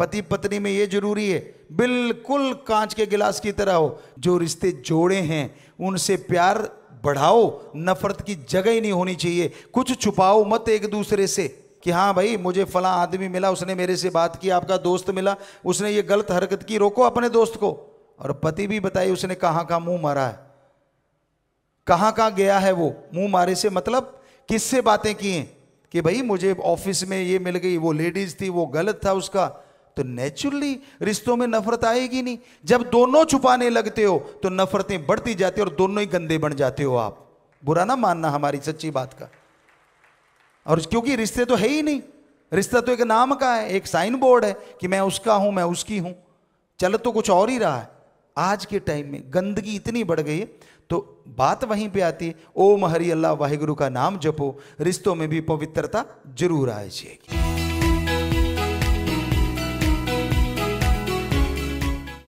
पति पत्नी में ये जरूरी है, बिल्कुल कांच के गिलास की तरह हो। जो रिश्ते जोड़े हैं उनसे प्यार बढ़ाओ, नफरत की जगह ही नहीं होनी चाहिए। कुछ छुपाओ मत एक दूसरे से कि हाँ भाई मुझे फला आदमी मिला, उसने मेरे से बात की, आपका दोस्त मिला, उसने ये गलत हरकत की, रोको अपने दोस्त को। और पति भी बताइए उसने कहाँ कहाँ मुंह मारा है, कहाँ कहाँ गया है। वो मुंह मारे से मतलब किससे बातें की हैं कि भाई मुझे ऑफिस में ये मिल गई, वो लेडीज थी, वो गलत था उसका। तो नेचुरली रिश्तों में नफरत आएगी नहीं। जब दोनों छुपाने लगते हो तो नफरतें बढ़ती जाती है और दोनों ही गंदे बन जाते हो आप। बुरा ना मानना हमारी सच्ची बात का। और क्योंकि रिश्ते तो है ही नहीं, रिश्ता तो एक नाम का है, एक साइन बोर्ड है कि मैं उसका हूं, मैं उसकी हूं, चल तो कुछ और ही रहा है। आज के टाइम में गंदगी इतनी बढ़ गई है, तो बात वहीं पे आती है, ओम हरि अल्लाह वाहिगुरु का नाम जपो, रिश्तों में भी पवित्रता जरूर आ जाएगी।